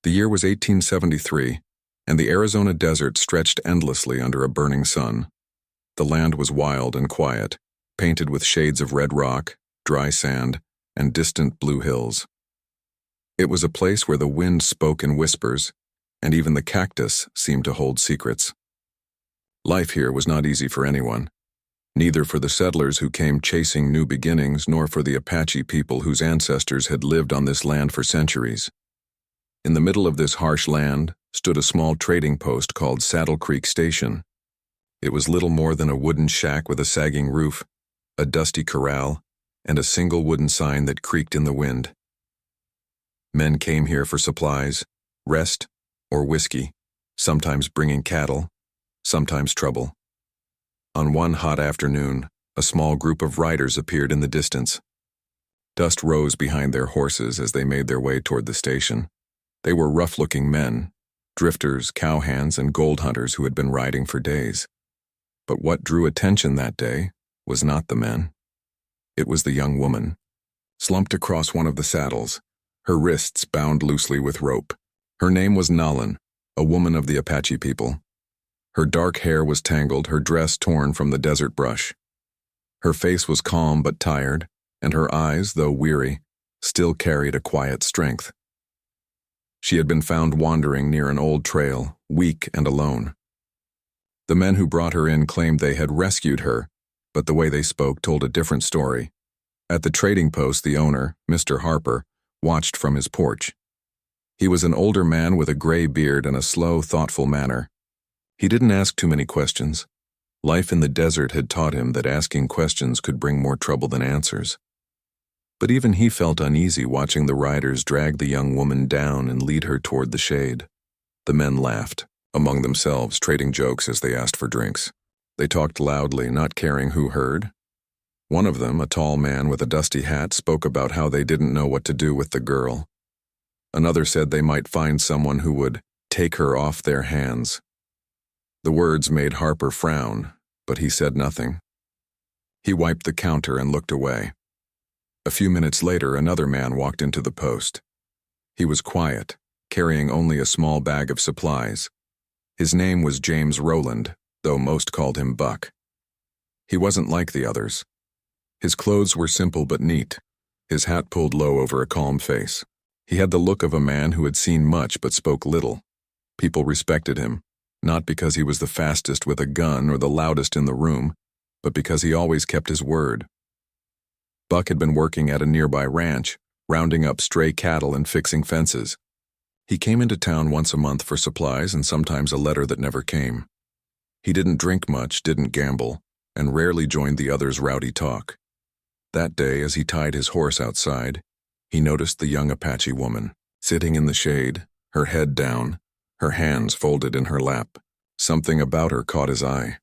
The year was 1873, and the Arizona desert stretched endlessly under a burning sun. The land was wild and quiet, painted with shades of red rock, dry sand, and distant blue hills. It was a place where the wind spoke in whispers, and even the cactus seemed to hold secrets. Life here was not easy for anyone, neither for the settlers who came chasing new beginnings nor for the Apache people whose ancestors had lived on this land for centuries. In the middle of this harsh land stood a small trading post called Saddle Creek Station. It was little more than a wooden shack with a sagging roof, a dusty corral, and a single wooden sign that creaked in the wind. Men came here for supplies, rest, or whiskey, sometimes bringing cattle, sometimes trouble. On one hot afternoon, a small group of riders appeared in the distance. Dust rose behind their horses as they made their way toward the station. They were rough-looking men, drifters, cowhands, and gold hunters who had been riding for days. But what drew attention that day was not the men. It was the young woman, slumped across one of the saddles, her wrists bound loosely with rope. Her name was Nalan, a woman of the Apache people. Her dark hair was tangled, her dress torn from the desert brush. Her face was calm but tired, and her eyes, though weary, still carried a quiet strength. She had been found wandering near an old trail, weak and alone. The men who brought her in claimed they had rescued her, but the way they spoke told a different story. At the trading post, the owner, Mr. Harper, watched from his porch. He was an older man with a gray beard and a slow, thoughtful manner. He didn't ask too many questions. Life in the desert had taught him that asking questions could bring more trouble than answers. But even he felt uneasy watching the riders drag the young woman down and lead her toward the shade. The men laughed, among themselves, trading jokes as they asked for drinks. They talked loudly, not caring who heard. One of them, a tall man with a dusty hat, spoke about how they didn't know what to do with the girl. Another said they might find someone who would take her off their hands. The words made Harper frown, but he said nothing. He wiped the counter and looked away. A few minutes later, another man walked into the post. He was quiet, carrying only a small bag of supplies. His name was James Rowland, though most called him Buck. He wasn't like the others. His clothes were simple but neat, his hat pulled low over a calm face. He had the look of a man who had seen much but spoke little. People respected him, not because he was the fastest with a gun or the loudest in the room, but because he always kept his word. Buck had been working at a nearby ranch, rounding up stray cattle and fixing fences. He came into town once a month for supplies and sometimes a letter that never came. He didn't drink much, didn't gamble, and rarely joined the others' rowdy talk. That day, as he tied his horse outside, he noticed the young Apache woman, sitting in the shade, her head down, her hands folded in her lap. Something about her caught his eye.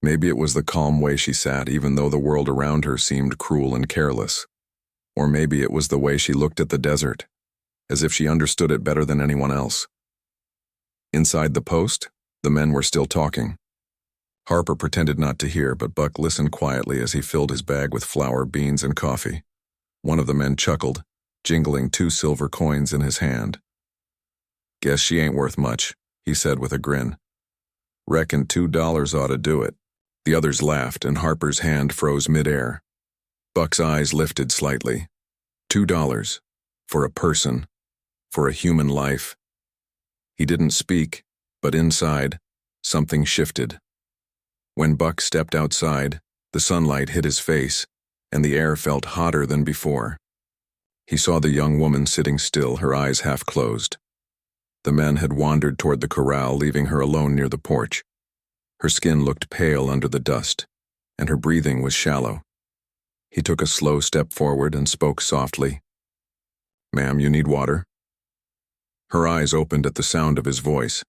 Maybe it was the calm way she sat, even though the world around her seemed cruel and careless. Or maybe it was the way she looked at the desert, as if she understood it better than anyone else. Inside the post, the men were still talking. Harper pretended not to hear, but Buck listened quietly as he filled his bag with flour, beans, and coffee. One of the men chuckled, jingling 2 silver coins in his hand. "Guess she ain't worth much," he said with a grin. "Reckon $2 ought to do it." The others laughed, and Harper's hand froze midair. Buck's eyes lifted slightly. $2 for a person, for a human life. He didn't speak, but inside, something shifted. When Buck stepped outside, the sunlight hit his face, and the air felt hotter than before. He saw the young woman sitting still, her eyes half closed. The men had wandered toward the corral, leaving her alone near the porch. Her skin looked pale under the dust, and her breathing was shallow. He took a slow step forward and spoke softly. "Ma'am, you need water?" Her eyes opened at the sound of his voice.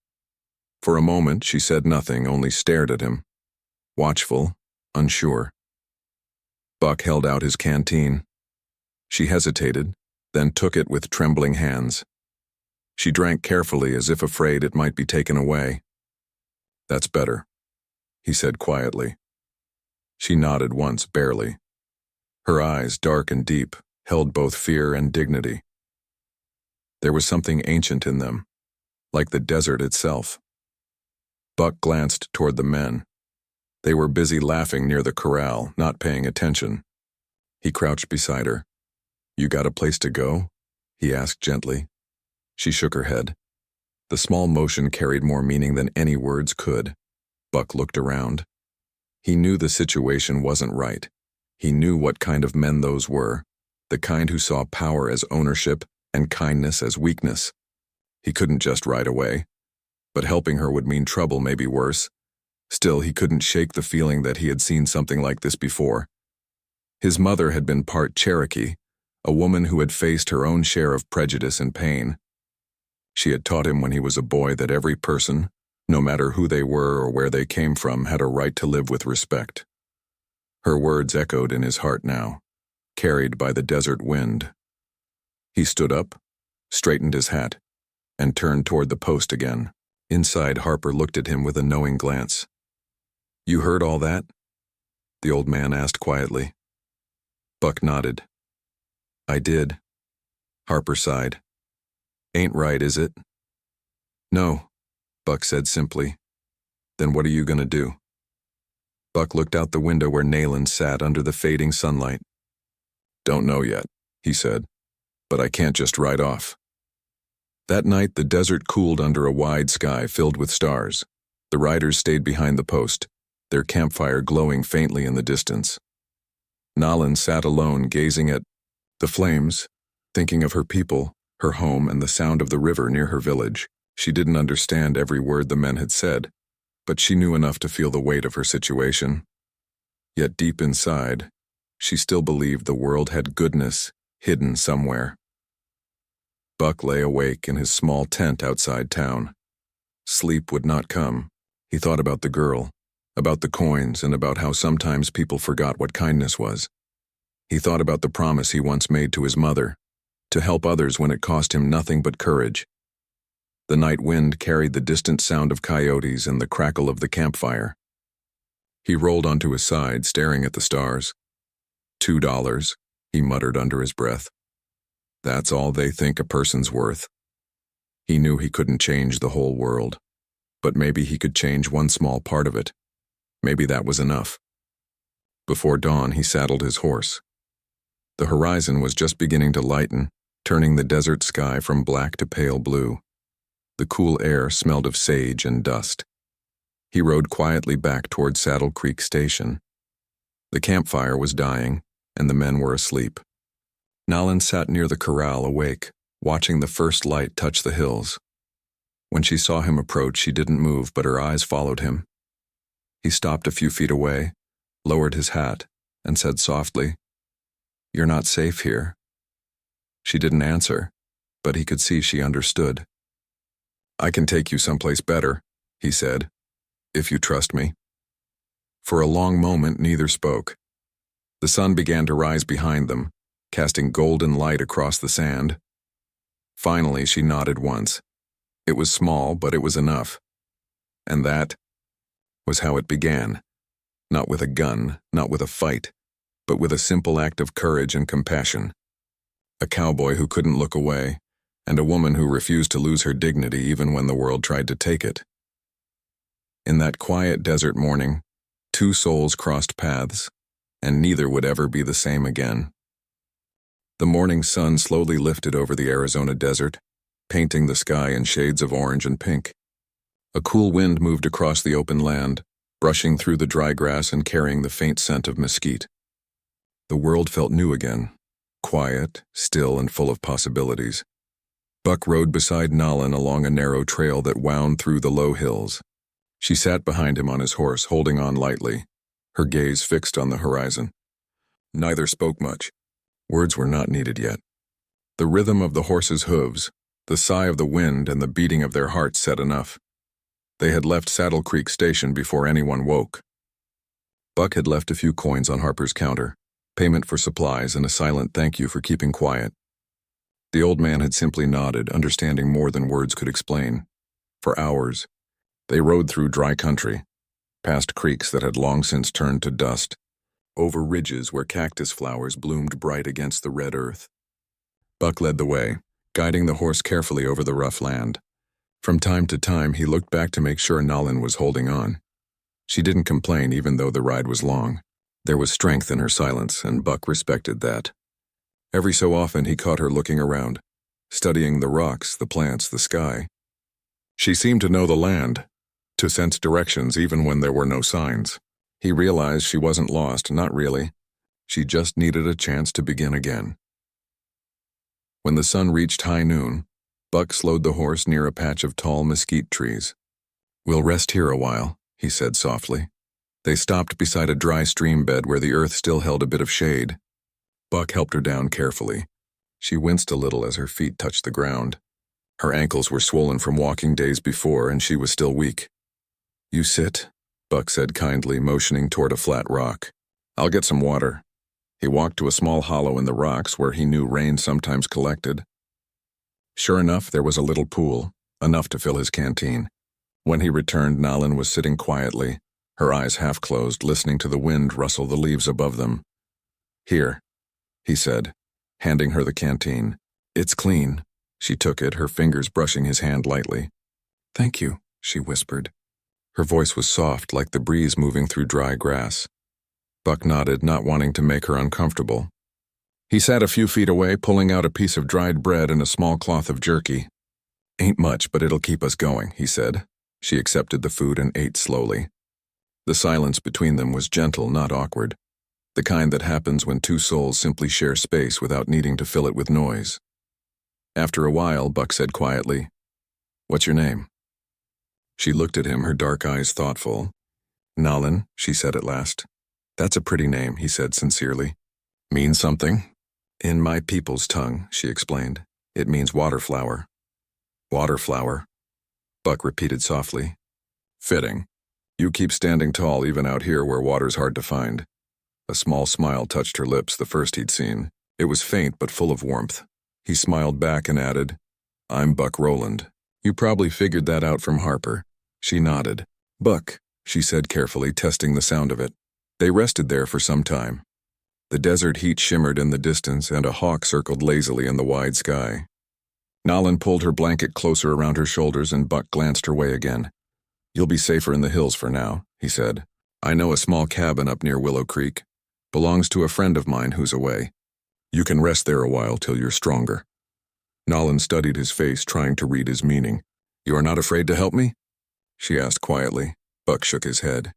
For a moment, she said nothing, only stared at him, watchful, unsure. Buck held out his canteen. She hesitated, then took it with trembling hands. She drank carefully, as if afraid it might be taken away. "That's better," he said quietly. She nodded once, barely. Her eyes, dark and deep, held both fear and dignity. There was something ancient in them, like the desert itself. Buck glanced toward the men. They were busy laughing near the corral, not paying attention. He crouched beside her. "You got a place to go?" he asked gently. She shook her head. The small motion carried more meaning than any words could. Buck looked around. He knew the situation wasn't right. He knew what kind of men those were, the kind who saw power as ownership and kindness as weakness. He couldn't just ride away. But helping her would mean trouble, maybe worse. Still, he couldn't shake the feeling that he had seen something like this before. His mother had been part Cherokee, a woman who had faced her own share of prejudice and pain. She had taught him when he was a boy that every person, no matter who they were or where they came from, had a right to live with respect. Her words echoed in his heart now, carried by the desert wind. He stood up, straightened his hat, and turned toward the post again. Inside, Harper looked at him with a knowing glance. "You heard all that?" the old man asked quietly. Buck nodded. "I did." Harper sighed. "Ain't right, is it?" "No," Buck said simply. "Then what are you gonna do?" Buck looked out the window where Nayland sat under the fading sunlight. "Don't know yet," he said, "but I can't just ride off." That night, the desert cooled under a wide sky filled with stars. The riders stayed behind the post, their campfire glowing faintly in the distance. Nalin sat alone, gazing at the flames, thinking of her people, her home, and the sound of the river near her village. She didn't understand every word the men had said, but she knew enough to feel the weight of her situation. Yet deep inside, she still believed the world had goodness hidden somewhere. Buck lay awake in his small tent outside town. Sleep would not come. He thought about the girl, about the coins, and about how sometimes people forgot what kindness was. He thought about the promise he once made to his mother, to help others when it cost him nothing but courage. The night wind carried the distant sound of coyotes and the crackle of the campfire. He rolled onto his side, staring at the stars. $2, he muttered under his breath. That's all they think a person's worth. He knew he couldn't change the whole world, but maybe he could change one small part of it. Maybe that was enough. Before dawn, he saddled his horse. The horizon was just beginning to lighten, turning the desert sky from black to pale blue. The cool air smelled of sage and dust. He rode quietly back toward Saddle Creek Station. The campfire was dying, and the men were asleep. Nalin sat near the corral, awake, watching the first light touch the hills. When she saw him approach, she didn't move, but her eyes followed him. He stopped a few feet away, lowered his hat, and said softly, "You're not safe here." She didn't answer, but he could see she understood. "I can take you someplace better," he said, "if you trust me." For a long moment, neither spoke. The sun began to rise behind them, casting golden light across the sand. Finally, she nodded once. It was small, but it was enough. And that was how it began. Not with a gun, not with a fight, but with a simple act of courage and compassion. A cowboy who couldn't look away, and a woman who refused to lose her dignity even when the world tried to take it. In that quiet desert morning, two souls crossed paths, and neither would ever be the same again. The morning sun slowly lifted over the Arizona desert, painting the sky in shades of orange and pink. A cool wind moved across the open land, brushing through the dry grass and carrying the faint scent of mesquite. The world felt new again, quiet, still, and full of possibilities. Buck rode beside Nalin along a narrow trail that wound through the low hills. She sat behind him on his horse, holding on lightly, her gaze fixed on the horizon. Neither spoke much. Words were not needed yet. The rhythm of the horse's hooves, the sigh of the wind, and the beating of their hearts said enough. They had left Saddle Creek Station before anyone woke. Buck had left a few coins on Harper's counter, payment for supplies and a silent thank you for keeping quiet. The old man had simply nodded, understanding more than words could explain. For hours, they rode through dry country, past creeks that had long since turned to dust, over ridges where cactus flowers bloomed bright against the red earth. Buck led the way, guiding the horse carefully over the rough land. From time to time, he looked back to make sure Nalin was holding on. She didn't complain even though the ride was long. There was strength in her silence, and Buck respected that. Every so often, he caught her looking around, studying the rocks, the plants, the sky. She seemed to know the land, to sense directions even when there were no signs. He realized she wasn't lost, not really. She just needed a chance to begin again. When the sun reached high noon, Buck slowed the horse near a patch of tall mesquite trees. "We'll rest here a while," he said softly. They stopped beside a dry stream bed where the earth still held a bit of shade. Buck helped her down carefully. She winced a little as her feet touched the ground. Her ankles were swollen from walking days before, and she was still weak. "You sit," Buck said kindly, motioning toward a flat rock. "I'll get some water." He walked to a small hollow in the rocks where he knew rain sometimes collected. Sure enough, there was a little pool, enough to fill his canteen. When he returned, Nalin was sitting quietly, her eyes half closed, listening to the wind rustle the leaves above them. "Here," he said, handing her the canteen. "It's clean." She took it, her fingers brushing his hand lightly. "Thank you," she whispered. Her voice was soft, like the breeze moving through dry grass. Buck nodded, not wanting to make her uncomfortable. He sat a few feet away, pulling out a piece of dried bread and a small cloth of jerky. "Ain't much, but it'll keep us going," he said. She accepted the food and ate slowly. The silence between them was gentle, not awkward. The kind that happens when two souls simply share space without needing to fill it with noise. After a while, Buck said quietly, "What's your name?" She looked at him, her dark eyes thoughtful. "Nalin," she said at last. "That's a pretty name," he said sincerely. "Means something?" "In my people's tongue," she explained. "It means waterflower." "Waterflower," Buck repeated softly. "Fitting. You keep standing tall even out here where water's hard to find." A small smile touched her lips, the first he'd seen. It was faint but full of warmth. He smiled back and added, "I'm Buck Rowland. You probably figured that out from Harper." She nodded. "Buck," she said carefully, testing the sound of it. They rested there for some time. The desert heat shimmered in the distance, and a hawk circled lazily in the wide sky. Nalin pulled her blanket closer around her shoulders, and Buck glanced her way again. "You'll be safer in the hills for now," he said. "I know a small cabin up near Willow Creek. Belongs to a friend of mine who's away. You can rest there a while till you're stronger." Nalin studied his face, trying to read his meaning. "You are not afraid to help me?" she asked quietly. Buck shook his head.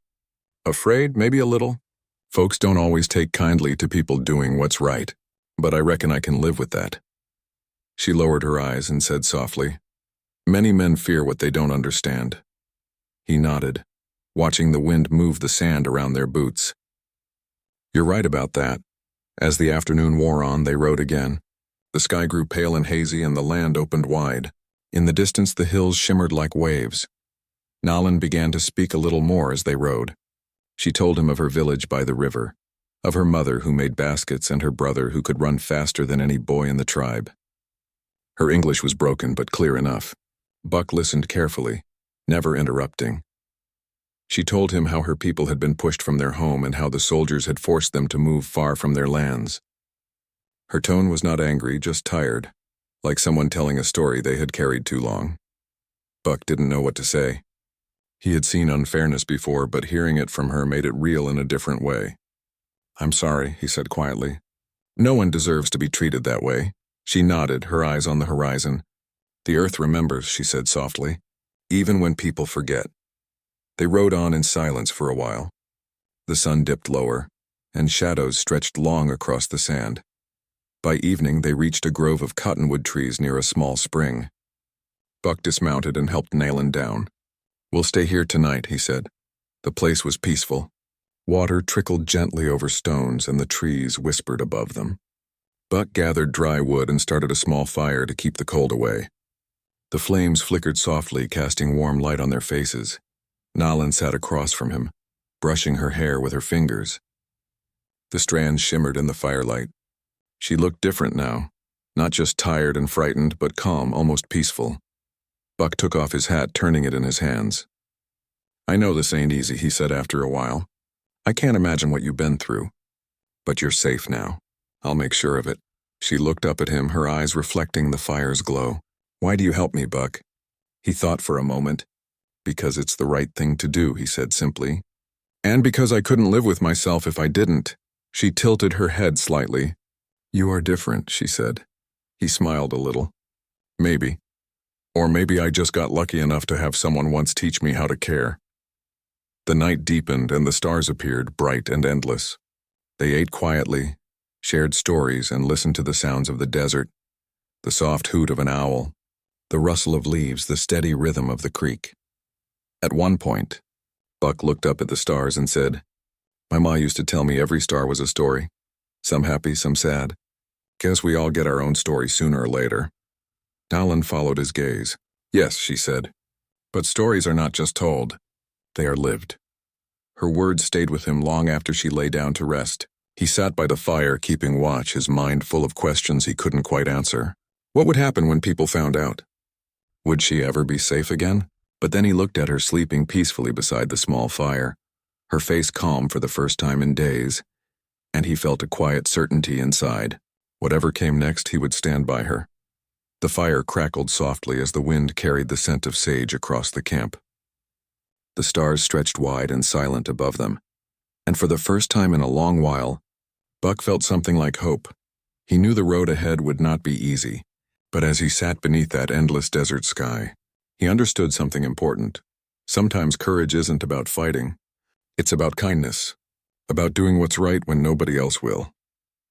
"Afraid? Maybe a little. Folks don't always take kindly to people doing what's right, but I reckon I can live with that." She lowered her eyes and said softly, "Many men fear what they don't understand." He nodded, watching the wind move the sand around their boots. "You're right about that." As the afternoon wore on, they rode again. The sky grew pale and hazy, and the land opened wide. In the distance, the hills shimmered like waves. Nalin began to speak a little more as they rode. She told him of her village by the river, of her mother who made baskets and her brother who could run faster than any boy in the tribe. Her English was broken but clear enough. Buck listened carefully, never interrupting. She told him how her people had been pushed from their home and how the soldiers had forced them to move far from their lands. Her tone was not angry, just tired, like someone telling a story they had carried too long. Buck didn't know what to say. He had seen unfairness before, but hearing it from her made it real in a different way. "I'm sorry," he said quietly. "No one deserves to be treated that way." She nodded, her eyes on the horizon. "The earth remembers," she said softly, "even when people forget." They rode on in silence for a while. The sun dipped lower, and shadows stretched long across the sand. By evening, they reached a grove of cottonwood trees near a small spring. Buck dismounted and helped Nalin down. "We'll stay here tonight," he said. The place was peaceful. Water trickled gently over stones, and the trees whispered above them. Buck gathered dry wood and started a small fire to keep the cold away. The flames flickered softly, casting warm light on their faces. Nalin sat across from him, brushing her hair with her fingers. The strands shimmered in the firelight. She looked different now, not just tired and frightened, but calm, almost peaceful. Buck took off his hat, turning it in his hands. "I know this ain't easy," he said after a while. "I can't imagine what you've been through. But you're safe now. I'll make sure of it." She looked up at him, her eyes reflecting the fire's glow. "Why do you help me, Buck?" He thought for a moment. "Because it's the right thing to do," he said simply. "And because I couldn't live with myself if I didn't." She tilted her head slightly. "You are different," she said. He smiled a little. "Maybe. Or maybe I just got lucky enough to have someone once teach me how to care." The night deepened and the stars appeared, bright and endless. They ate quietly, shared stories, and listened to the sounds of the desert, the soft hoot of an owl, the rustle of leaves, the steady rhythm of the creek. At one point, Buck looked up at the stars and said, "My ma used to tell me every star was a story, some happy, some sad. Guess we all get our own story sooner or later." Nowlin followed his gaze. "Yes," she said, "but stories are not just told, they are lived." Her words stayed with him long after she lay down to rest. He sat by the fire, keeping watch, his mind full of questions he couldn't quite answer. What would happen when people found out? Would she ever be safe again? But then he looked at her sleeping peacefully beside the small fire, her face calm for the first time in days, and he felt a quiet certainty inside. Whatever came next, he would stand by her. The fire crackled softly as the wind carried the scent of sage across the camp. The stars stretched wide and silent above them, and for the first time in a long while, Buck felt something like hope. He knew the road ahead would not be easy, but as he sat beneath that endless desert sky, he understood something important. Sometimes courage isn't about fighting. It's about kindness, about doing what's right when nobody else will.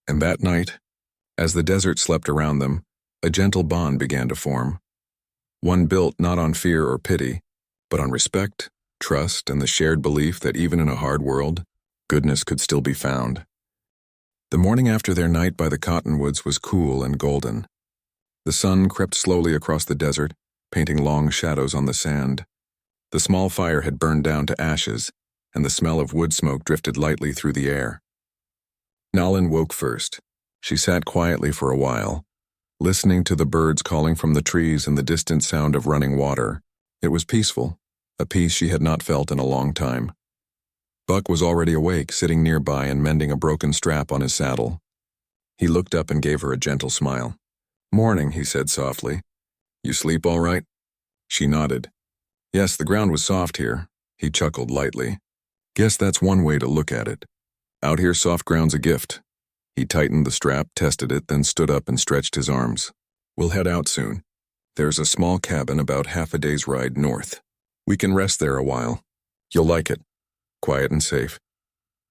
And that night, as the desert slept around them, a gentle bond began to form. One built not on fear or pity, but on respect, trust, and the shared belief that even in a hard world, goodness could still be found. The morning after their night by the cottonwoods was cool and golden. The sun crept slowly across the desert, painting long shadows on the sand. The small fire had burned down to ashes, and the smell of wood smoke drifted lightly through the air. Nowlin woke first. She sat quietly for a while, listening to the birds calling from the trees and the distant sound of running water. It was peaceful, a peace she had not felt in a long time. Buck was already awake, sitting nearby and mending a broken strap on his saddle. He looked up and gave her a gentle smile. "Morning," he said softly. "You sleep all right?" She nodded. "Yes, the ground was soft here." He chuckled lightly. "Guess that's one way to look at it. Out here, soft ground's a gift." He tightened the strap, tested it, then stood up and stretched his arms. "We'll head out soon. There's a small cabin about half a day's ride north. We can rest there a while. You'll like it. Quiet and safe."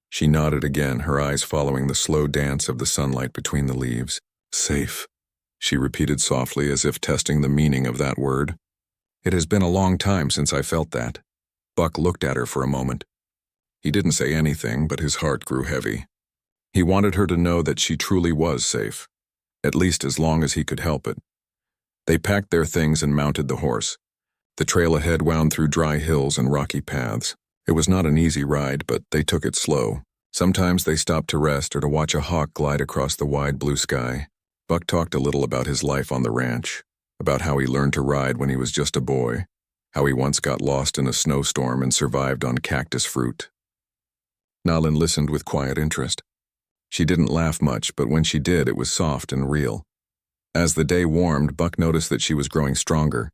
She nodded again, her eyes following the slow dance of the sunlight between the leaves. "Safe," she repeated softly, as if testing the meaning of that word. "It has been a long time since I felt that." Buck looked at her for a moment. He didn't say anything, but his heart grew heavy. He wanted her to know that she truly was safe, at least as long as he could help it. They packed their things and mounted the horse. The trail ahead wound through dry hills and rocky paths. It was not an easy ride, but they took it slow. Sometimes they stopped to rest or to watch a hawk glide across the wide blue sky. Buck talked a little about his life on the ranch, about how he learned to ride when he was just a boy, how he once got lost in a snowstorm and survived on cactus fruit. Nowlin listened with quiet interest. She didn't laugh much, but when she did, it was soft and real. As the day warmed, Buck noticed that she was growing stronger.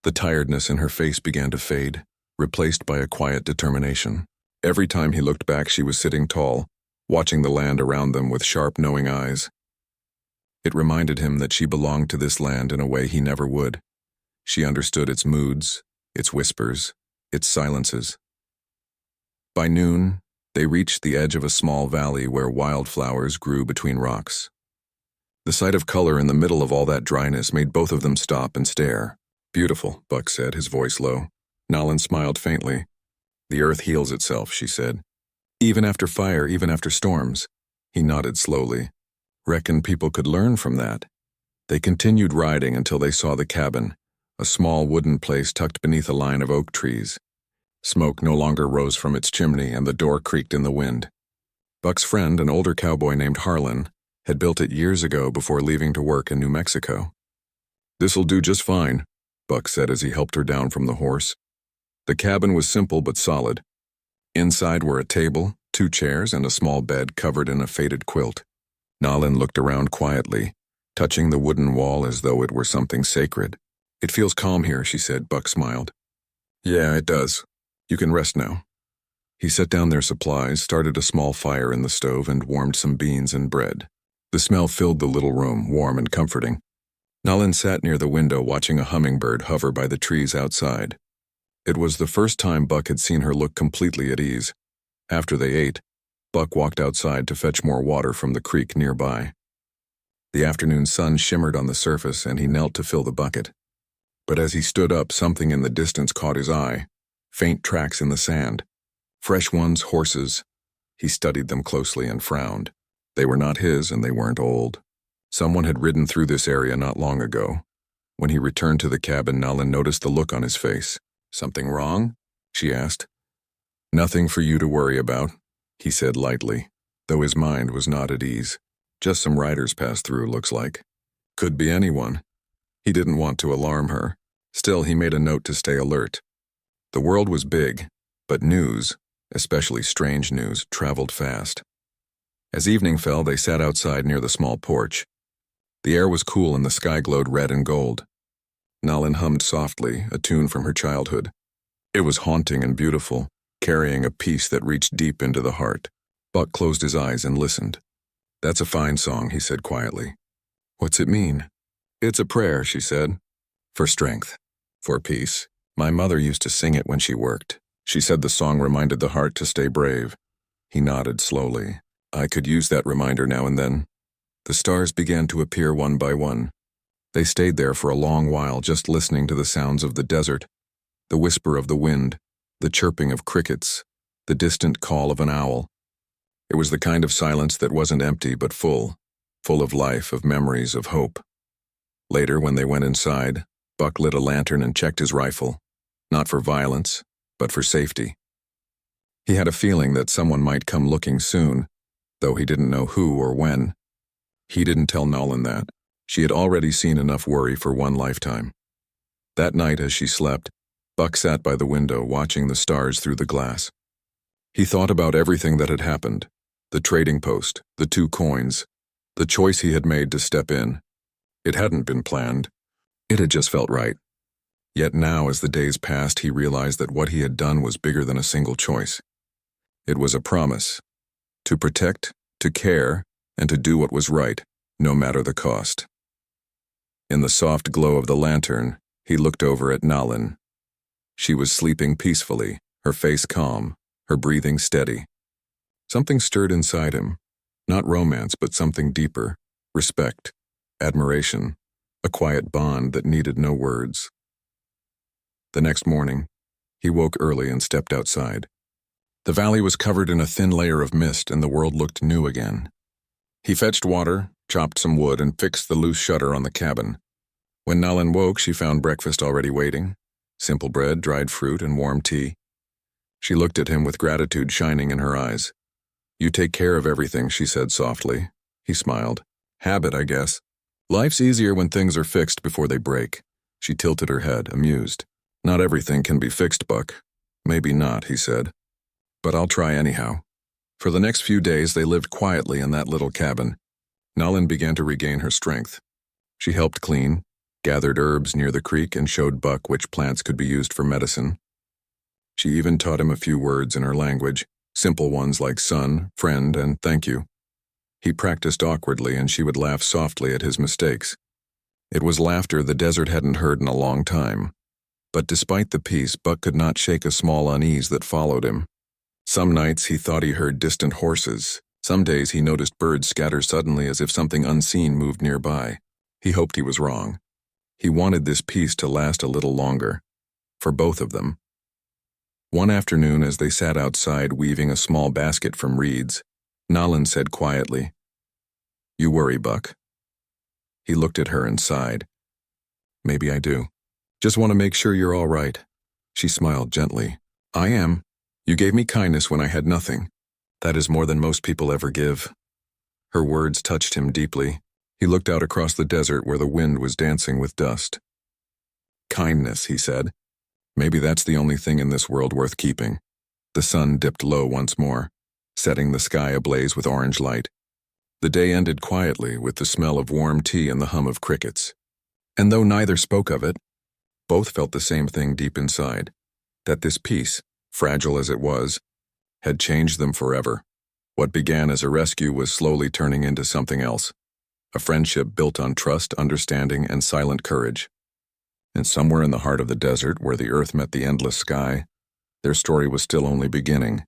The tiredness in her face began to fade, replaced by a quiet determination. Every time he looked back, she was sitting tall, watching the land around them with sharp, knowing eyes. It reminded him that she belonged to this land in a way he never would. She understood its moods, its whispers, its silences. By noon, they reached the edge of a small valley where wildflowers grew between rocks. The sight of color in the middle of all that dryness made both of them stop and stare. "Beautiful," Buck said, his voice low. Nowlin smiled faintly. "The earth heals itself," she said. "Even after fire, even after storms." He nodded slowly. "Reckon people could learn from that." They continued riding until they saw the cabin, a small wooden place tucked beneath a line of oak trees. Smoke no longer rose from its chimney, and the door creaked in the wind. Buck's friend, an older cowboy named Harlan, had built it years ago before leaving to work in New Mexico. "This'll do just fine," Buck said as he helped her down from the horse. The cabin was simple but solid. Inside were a table, 2 chairs, and a small bed covered in a faded quilt. Nowlin looked around quietly, touching the wooden wall as though it were something sacred. "It feels calm here," she said. Buck smiled. "Yeah, it does. You can rest now." He set down their supplies, started a small fire in the stove, and warmed some beans and bread. The smell filled the little room, warm and comforting. Nalin sat near the window watching a hummingbird hover by the trees outside. It was the first time Buck had seen her look completely at ease. After they ate, Buck walked outside to fetch more water from the creek nearby. The afternoon sun shimmered on the surface, and he knelt to fill the bucket. But as he stood up, something in the distance caught his eye. Faint tracks in the sand. Fresh ones, horses. He studied them closely and frowned. They were not his, and they weren't old. Someone had ridden through this area not long ago. When he returned to the cabin, Nalin noticed the look on his face. "Something wrong?" she asked. "Nothing for you to worry about," he said lightly, though his mind was not at ease. "Just some riders passed through, looks like. Could be anyone." He didn't want to alarm her. Still, he made a note to stay alert. The world was big, but news, especially strange news, traveled fast. As evening fell, they sat outside near the small porch. The air was cool and the sky glowed red and gold. Nalin hummed softly, a tune from her childhood. It was haunting and beautiful, carrying a peace that reached deep into the heart. Buck closed his eyes and listened. "That's a fine song," he said quietly. "What's it mean?" "It's a prayer," she said. "For strength. For peace. My mother used to sing it when she worked. She said the song reminded the heart to stay brave." He nodded slowly. "I could use that reminder now and then." The stars began to appear one by one. They stayed there for a long while, just listening to the sounds of the desert, the whisper of the wind, the chirping of crickets, the distant call of an owl. It was the kind of silence that wasn't empty but full of life, of memories, of hope. Later, when they went inside, Buck lit a lantern and checked his rifle, not for violence, but for safety. He had a feeling that someone might come looking soon, though he didn't know who or when. He didn't tell Nalin that. She had already seen enough worry for one lifetime. That night, as she slept, Buck sat by the window watching the stars through the glass. He thought about everything that had happened, the trading post, the 2 coins, the choice he had made to step in. It hadn't been planned. It had just felt right. Yet now, as the days passed, he realized that what he had done was bigger than a single choice. It was a promise. To protect, to care, and to do what was right, no matter the cost. In the soft glow of the lantern, he looked over at Nalin. She was sleeping peacefully, her face calm, her breathing steady. Something stirred inside him. Not romance, but something deeper. Respect, admiration, a quiet bond that needed no words. The next morning, he woke early and stepped outside. The valley was covered in a thin layer of mist, and the world looked new again. He fetched water, chopped some wood, and fixed the loose shutter on the cabin. When Nalin woke, she found breakfast already waiting. Simple bread, dried fruit, and warm tea. She looked at him with gratitude shining in her eyes. "You take care of everything," she said softly. He smiled. "Habit, I guess. Life's easier when things are fixed before they break." She tilted her head, amused. "Not everything can be fixed, Buck." "Maybe not," he said. "But I'll try anyhow." For the next few days, they lived quietly in that little cabin. Nalin began to regain her strength. She helped clean, gathered herbs near the creek, and showed Buck which plants could be used for medicine. She even taught him a few words in her language, simple ones like son, friend, and thank you. He practiced awkwardly, and she would laugh softly at his mistakes. It was laughter the desert hadn't heard in a long time. But despite the peace, Buck could not shake a small unease that followed him. Some nights he thought he heard distant horses. Some days he noticed birds scatter suddenly as if something unseen moved nearby. He hoped he was wrong. He wanted this peace to last a little longer. For both of them. One afternoon, as they sat outside weaving a small basket from reeds, Nalin said quietly, "You worry, Buck." He looked at her and sighed. "Maybe I do. Just want to make sure you're all right." She smiled gently. "I am. You gave me kindness when I had nothing. That is more than most people ever give." Her words touched him deeply. He looked out across the desert where the wind was dancing with dust. "Kindness," he said. "Maybe that's the only thing in this world worth keeping." The sun dipped low once more, setting the sky ablaze with orange light. The day ended quietly with the smell of warm tea and the hum of crickets. And though neither spoke of it, both felt the same thing deep inside, that this peace, fragile as it was, had changed them forever. What began as a rescue was slowly turning into something else, a friendship built on trust, understanding, and silent courage. And somewhere in the heart of the desert, where the earth met the endless sky, their story was still only beginning.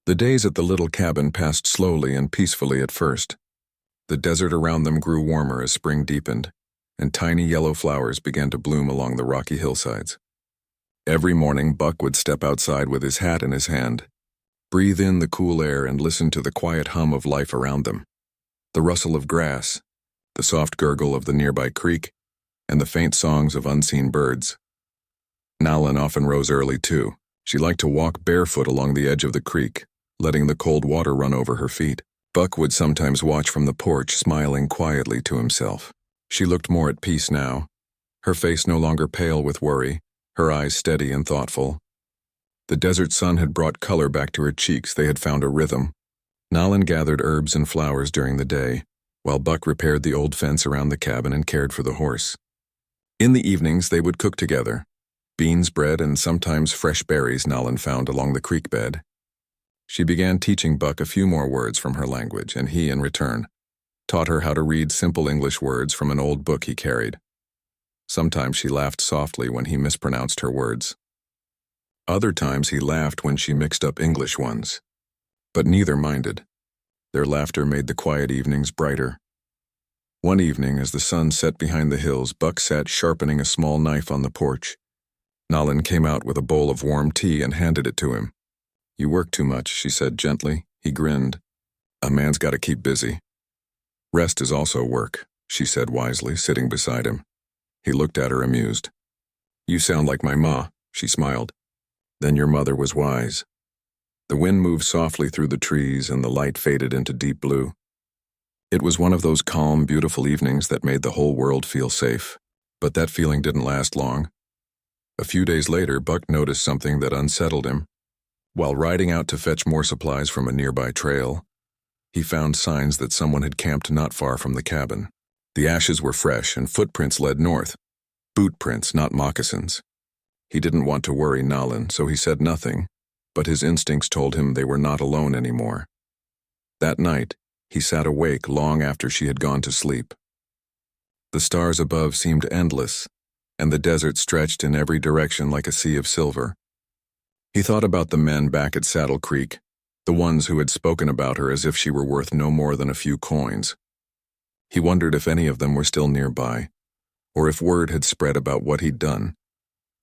The days at the little cabin passed slowly and peacefully at first. The desert around them grew warmer as spring deepened, and tiny yellow flowers began to bloom along the rocky hillsides. Every morning, Buck would step outside with his hat in his hand, breathe in the cool air and listen to the quiet hum of life around them. The rustle of grass, the soft gurgle of the nearby creek, and the faint songs of unseen birds. Nalin often rose early too. She liked to walk barefoot along the edge of the creek, letting the cold water run over her feet. Buck would sometimes watch from the porch, smiling quietly to himself. She looked more at peace now, her face no longer pale with worry, her eyes steady and thoughtful. The desert sun had brought color back to her cheeks. They had found a rhythm. Nalin gathered herbs and flowers during the day, while Buck repaired the old fence around the cabin and cared for the horse. In the evenings, they would cook together, beans, bread, and sometimes fresh berries Nalin found along the creek bed. She began teaching Buck a few more words from her language, and he, in return, taught her how to read simple English words from an old book he carried. Sometimes she laughed softly when he mispronounced her words. Other times he laughed when she mixed up English ones. But neither minded. Their laughter made the quiet evenings brighter. One evening, as the sun set behind the hills, Buck sat sharpening a small knife on the porch. Nalin came out with a bowl of warm tea and handed it to him. "You work too much," she said gently. He grinned. "A man's got to keep busy." "Rest is also work," she said wisely, sitting beside him. He looked at her amused. "You sound like my ma," she smiled. "Then your mother was wise." The wind moved softly through the trees and the light faded into deep blue. It was one of those calm, beautiful evenings that made the whole world feel safe. But that feeling didn't last long. A few days later, Buck noticed something that unsettled him. While riding out to fetch more supplies from a nearby trail, he found signs that someone had camped not far from the cabin. The ashes were fresh and footprints led north. Boot prints, not moccasins. He didn't want to worry Nalin, so he said nothing, but his instincts told him they were not alone anymore. That night, he sat awake long after she had gone to sleep. The stars above seemed endless, and the desert stretched in every direction like a sea of silver. He thought about the men back at Saddle Creek, the ones who had spoken about her as if she were worth no more than a few coins. He wondered if any of them were still nearby, or if word had spread about what he'd done.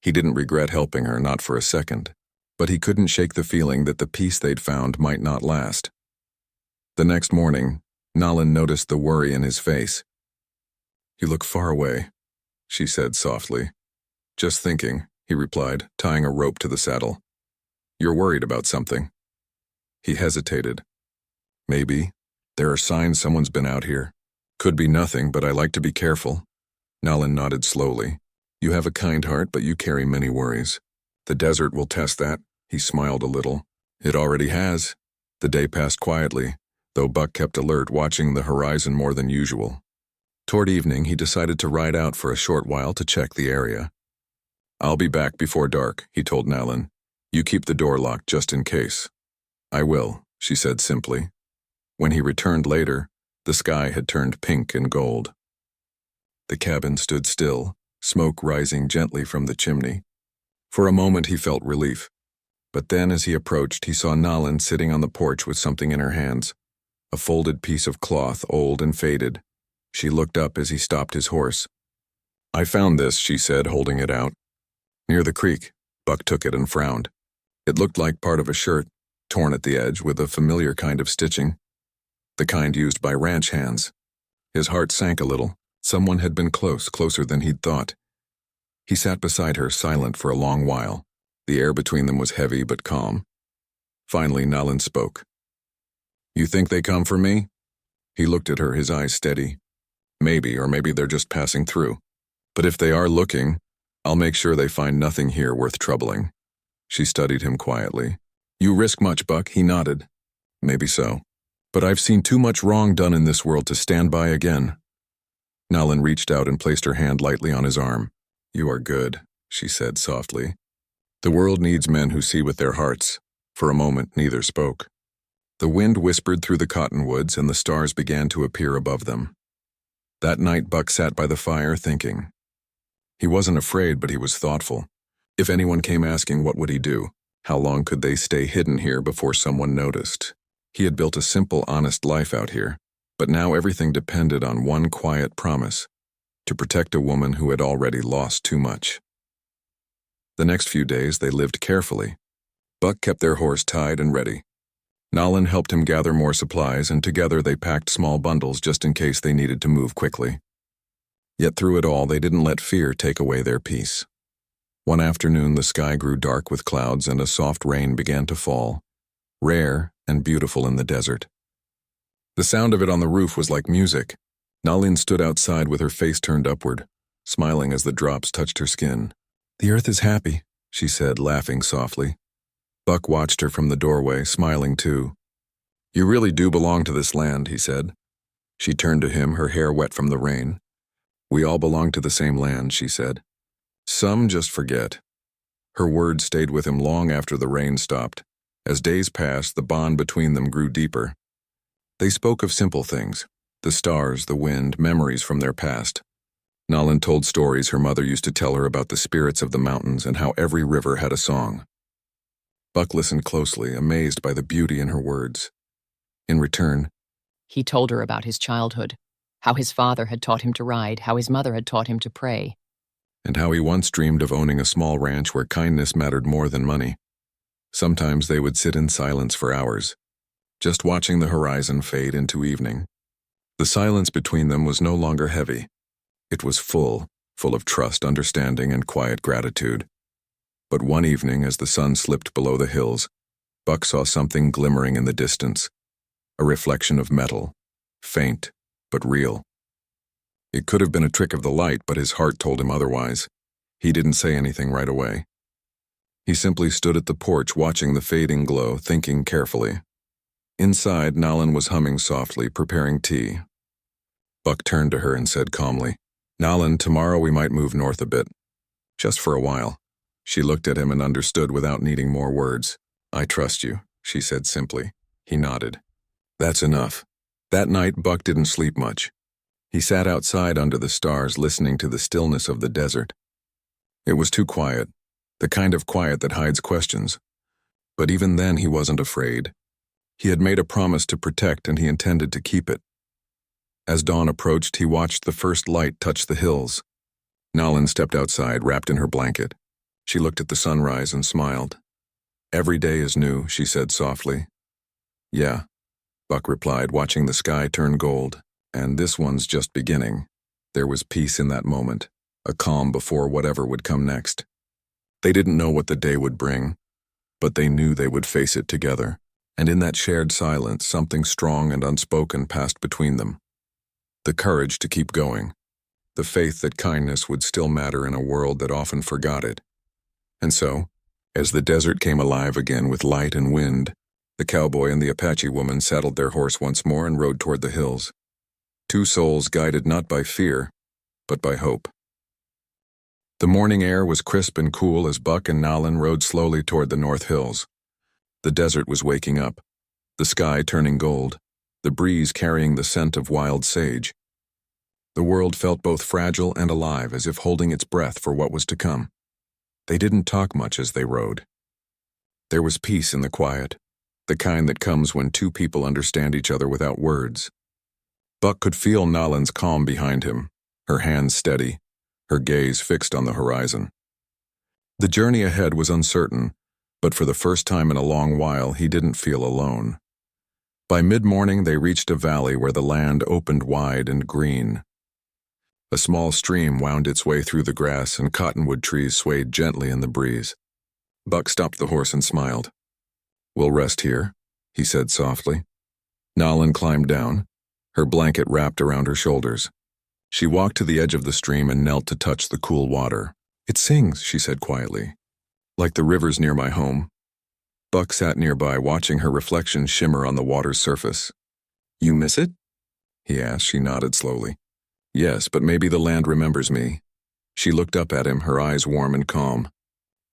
He didn't regret helping her, not for a second, but he couldn't shake the feeling that the peace they'd found might not last. The next morning, Nalin noticed the worry in his face. "You look far away," she said softly. "Just thinking," he replied, tying a rope to the saddle. "You're worried about something." He hesitated. "Maybe. There are signs someone's been out here. Could be nothing, but I like to be careful." Nalin nodded slowly. "You have a kind heart, but you carry many worries. The desert will test that." He smiled a little. "It already has." The day passed quietly, though Buck kept alert, watching the horizon more than usual. Toward evening, he decided to ride out for a short while to check the area. "I'll be back before dark," he told Nalin. "You keep the door locked just in case." "I will," she said simply. When he returned later, the sky had turned pink and gold. The cabin stood still, smoke rising gently from the chimney. For a moment he felt relief, but then as he approached, he saw Nalin sitting on the porch with something in her hands, a folded piece of cloth, old and faded. She looked up as he stopped his horse. "I found this," she said, holding it out. "Near the creek." Buck took it and frowned. It looked like part of a shirt, torn at the edge with a familiar kind of stitching, the kind used by ranch hands. His heart sank a little. Someone had been closer than he'd thought. He sat beside her, silent for a long while. The air between them was heavy but calm. Finally, Nalin spoke. "You think they come for me?" He looked at her, his eyes steady. "Maybe, or maybe they're just passing through. But if they are looking, I'll make sure they find nothing here worth troubling." She studied him quietly. "You risk much, Buck," he nodded. "Maybe so. But I've seen too much wrong done in this world to stand by again. Nalin reached out and placed her hand lightly on his arm. You are good, she said softly. The world needs men who see with their hearts. For a moment, neither spoke. The wind whispered through the cottonwoods and the stars began to appear above them. That night, Buck sat by the fire thinking. He wasn't afraid, but he was thoughtful. If anyone came asking, what would he do? How long could they stay hidden here before someone noticed? He had built a simple, honest life out here, but now everything depended on one quiet promise, to protect a woman who had already lost too much. The next few days they lived carefully. Buck kept their horse tied and ready. Nalin helped him gather more supplies, and together they packed small bundles just in case they needed to move quickly. Yet through it all, they didn't let fear take away their peace. One afternoon, the sky grew dark with clouds and a soft rain began to fall, rare and beautiful in the desert. The sound of it on the roof was like music. Nalin stood outside with her face turned upward, smiling as the drops touched her skin. The earth is happy, she said, laughing softly. Buck watched her from the doorway, smiling too. You really do belong to this land, he said. She turned to him, her hair wet from the rain. We all belong to the same land, she said. Some just forget. Her words stayed with him long after the rain stopped. As days passed, the bond between them grew deeper. They spoke of simple things, the stars, the wind, memories from their past. Nalin told stories her mother used to tell her about the spirits of the mountains and how every river had a song. Buck listened closely, amazed by the beauty in her words. In return, he told her about his childhood, how his father had taught him to ride, how his mother had taught him to pray. And how he once dreamed of owning a small ranch where kindness mattered more than money. Sometimes they would sit in silence for hours, just watching the horizon fade into evening. The silence between them was no longer heavy. It was full of trust, understanding, and quiet gratitude. But one evening, as the sun slipped below the hills, Buck saw something glimmering in the distance, a reflection of metal, faint but real. It could have been a trick of the light, but his heart told him otherwise. He didn't say anything right away. He simply stood at the porch watching the fading glow, thinking carefully. Inside, Nalin was humming softly, preparing tea. Buck turned to her and said calmly, Nalin, tomorrow we might move north a bit. Just for a while. She looked at him and understood without needing more words. I trust you, she said simply. He nodded. That's enough. That night, Buck didn't sleep much. He sat outside under the stars, listening to the stillness of the desert. It was too quiet, the kind of quiet that hides questions. But even then, he wasn't afraid. He had made a promise to protect, and he intended to keep it. As dawn approached, he watched the first light touch the hills. Nalin stepped outside, wrapped in her blanket. She looked at the sunrise and smiled. Every day is new, she said softly. Yeah, Buck replied, watching the sky turn gold. And this one's just beginning. There was peace in that moment, a calm before whatever would come next. They didn't know what the day would bring, but they knew they would face it together. And in that shared silence, something strong and unspoken passed between them. The courage to keep going. The faith that kindness would still matter in a world that often forgot it. And so, as the desert came alive again with light and wind, the cowboy and the Apache woman saddled their horse once more and rode toward the hills. Two souls guided not by fear, but by hope. The morning air was crisp and cool as Buck and Nalin rode slowly toward the North Hills. The desert was waking up, the sky turning gold, the breeze carrying the scent of wild sage. The world felt both fragile and alive, as if holding its breath for what was to come. They didn't talk much as they rode. There was peace in the quiet, the kind that comes when two people understand each other without words. Buck could feel Nalin's calm behind him, her hands steady, her gaze fixed on the horizon. The journey ahead was uncertain, but for the first time in a long while he didn't feel alone. By mid-morning they reached a valley where the land opened wide and green. A small stream wound its way through the grass and cottonwood trees swayed gently in the breeze. Buck stopped the horse and smiled. We'll rest here, he said softly. Nalin climbed down, her blanket wrapped around her shoulders. She walked to the edge of the stream and knelt to touch the cool water. It sings, she said quietly, like the rivers near my home. Buck sat nearby, watching her reflection shimmer on the water's surface. You miss it? He asked. She nodded slowly. Yes, but maybe the land remembers me. She looked up at him, her eyes warm and calm.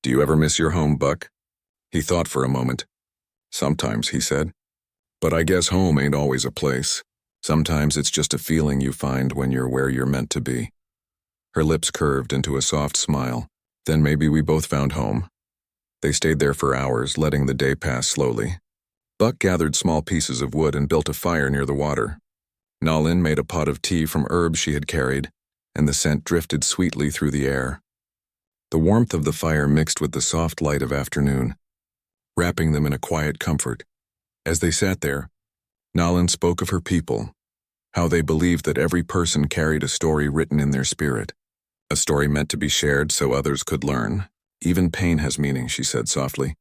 Do you ever miss your home, Buck? He thought for a moment. Sometimes, he said. But I guess home ain't always a place. Sometimes it's just a feeling you find when you're where you're meant to be. Her lips curved into a soft smile. Then maybe we both found home. They stayed there for hours, letting the day pass slowly. Buck gathered small pieces of wood and built a fire near the water. Nalin made a pot of tea from herbs she had carried, and the scent drifted sweetly through the air. The warmth of the fire mixed with the soft light of afternoon, wrapping them in a quiet comfort. As they sat there, Nalin spoke of her people, how they believed that every person carried a story written in their spirit, a story meant to be shared so others could learn. Even pain has meaning, she said softly.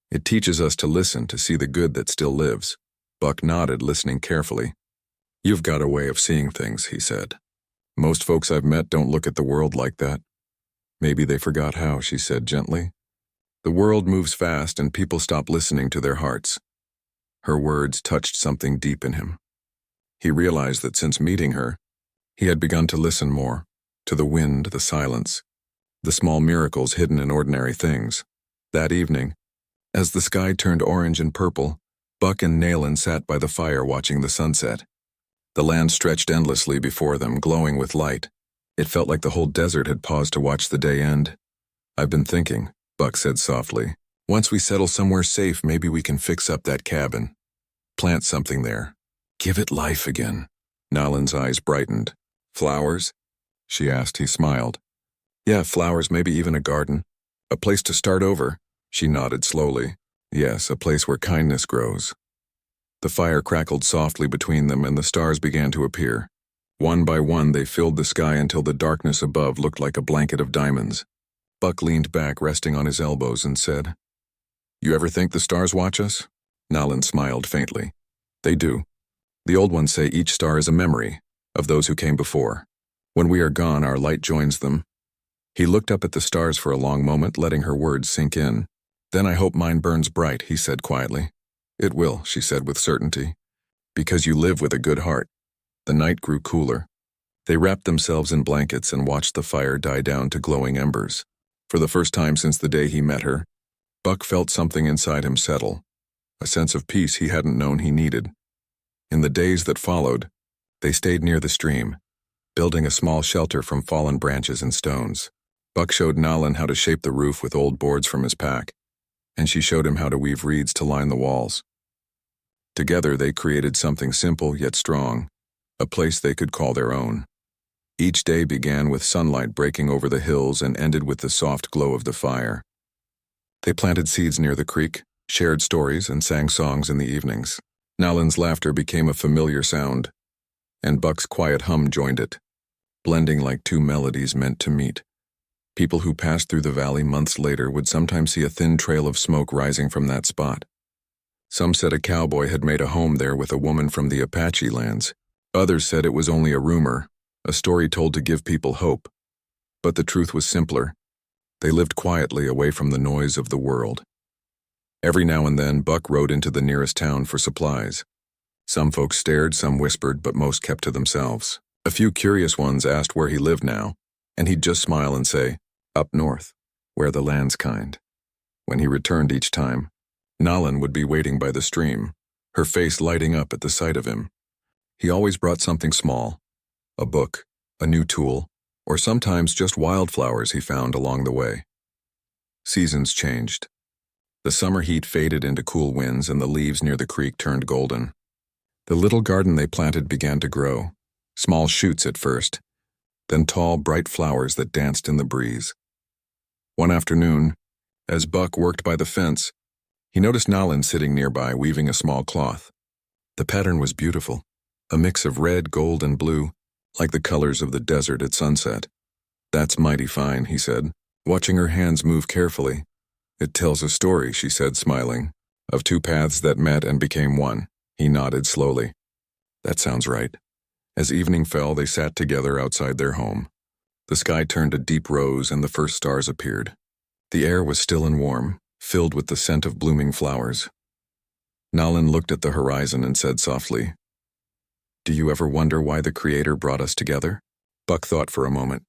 It teaches us to listen, to see the good that still lives. Buck nodded, listening carefully. You've got a way of seeing things, he said. Most folks I've met don't look at the world like that. Maybe they forgot how, she said gently. The world moves fast and people stop listening to their hearts. Her words touched something deep in him. He realized that since meeting her, he had begun to listen more, to the wind, the silence, the small miracles hidden in ordinary things. That evening, as the sky turned orange and purple, Buck and Nalin sat by the fire watching the sunset. The land stretched endlessly before them, glowing with light. It felt like the whole desert had paused to watch the day end. I've been thinking, Buck said softly. Once we settle somewhere safe, maybe we can fix up that cabin. Plant something there. Give it life again. Nalin's eyes brightened. Flowers? She asked. He smiled. Yeah, flowers, maybe even a garden. A place to start over. She nodded slowly. Yes, a place where kindness grows. The fire crackled softly between them and the stars began to appear. One by one they filled the sky until the darkness above looked like a blanket of diamonds. Buck leaned back, resting on his elbows, and said, You ever think the stars watch us? Nalin smiled faintly. They do. The old ones say each star is a memory of those who came before. When we are gone, our light joins them. He looked up at the stars for a long moment, letting her words sink in. Then I hope mine burns bright, he said quietly. It will, she said with certainty. Because you live with a good heart. The night grew cooler. They wrapped themselves in blankets and watched the fire die down to glowing embers. For the first time since the day he met her, Buck felt something inside him settle, a sense of peace he hadn't known he needed. In the days that followed, they stayed near the stream, building a small shelter from fallen branches and stones. Buck showed Nalin how to shape the roof with old boards from his pack, and she showed him how to weave reeds to line the walls. Together they created something simple yet strong, a place they could call their own. Each day began with sunlight breaking over the hills and ended with the soft glow of the fire. They planted seeds near the creek, shared stories, and sang songs in the evenings. Nalin's laughter became a familiar sound, and Buck's quiet hum joined it, blending like two melodies meant to meet. People who passed through the valley months later would sometimes see a thin trail of smoke rising from that spot. Some said a cowboy had made a home there with a woman from the Apache lands. Others said it was only a rumor, a story told to give people hope. But the truth was simpler. They lived quietly away from the noise of the world. Every now and then, Buck rode into the nearest town for supplies. Some folks stared, some whispered, but most kept to themselves. A few curious ones asked where he lived now, and he'd just smile and say, Up north, where the land's kind. When he returned each time, Nalin would be waiting by the stream, her face lighting up at the sight of him. He always brought something small, a book, a new tool, or sometimes just wildflowers he found along the way. Seasons changed. The summer heat faded into cool winds and the leaves near the creek turned golden. The little garden they planted began to grow, small shoots at first, then tall, bright flowers that danced in the breeze. One afternoon, as Buck worked by the fence, he noticed Nalin sitting nearby weaving a small cloth. The pattern was beautiful, a mix of red, gold, and blue, like the colors of the desert at sunset. That's mighty fine, he said, watching her hands move carefully. It tells a story, she said, smiling, of two paths that met and became one. He nodded slowly. That sounds right. As evening fell, they sat together outside their home. The sky turned a deep rose and the first stars appeared. The air was still and warm, filled with the scent of blooming flowers. Nalin looked at the horizon and said softly, Do you ever wonder why the Creator brought us together? Buck thought for a moment.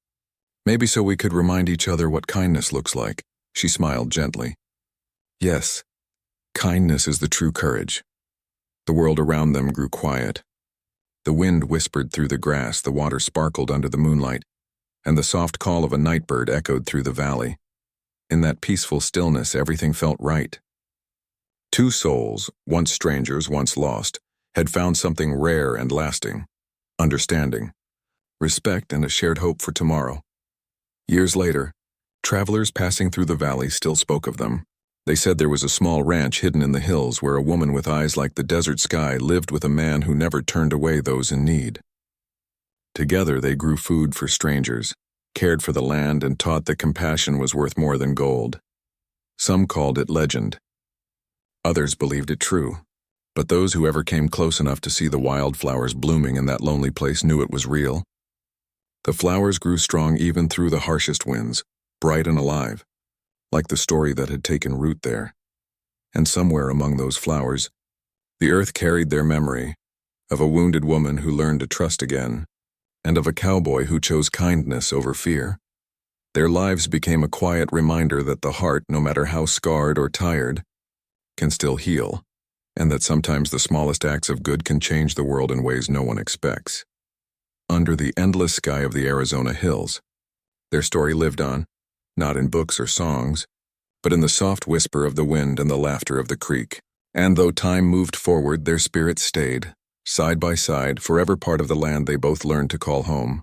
Maybe so we could remind each other what kindness looks like. She smiled gently. Yes, kindness is the true courage. The world around them grew quiet. The wind whispered through the grass, the water sparkled under the moonlight, and the soft call of a nightbird echoed through the valley. In that peaceful stillness, everything felt right. Two souls, once strangers, once lost, had found something rare and lasting: understanding, respect, and a shared hope for tomorrow. Years later, travelers passing through the valley still spoke of them. They said there was a small ranch hidden in the hills where a woman with eyes like the desert sky lived with a man who never turned away those in need. Together they grew food for strangers, cared for the land, and taught that compassion was worth more than gold. Some called it legend. Others believed it true. But those who ever came close enough to see the wildflowers blooming in that lonely place knew it was real. The flowers grew strong even through the harshest winds, bright and alive, like the story that had taken root there. And somewhere among those flowers, the earth carried their memory of a wounded woman who learned to trust again, and of a cowboy who chose kindness over fear. Their lives became a quiet reminder that the heart, no matter how scarred or tired, can still heal, and that sometimes the smallest acts of good can change the world in ways no one expects. Under the endless sky of the Arizona hills, their story lived on, not in books or songs, but in the soft whisper of the wind and the laughter of the creek. And though time moved forward, their spirits stayed, side by side, forever part of the land they both learned to call home.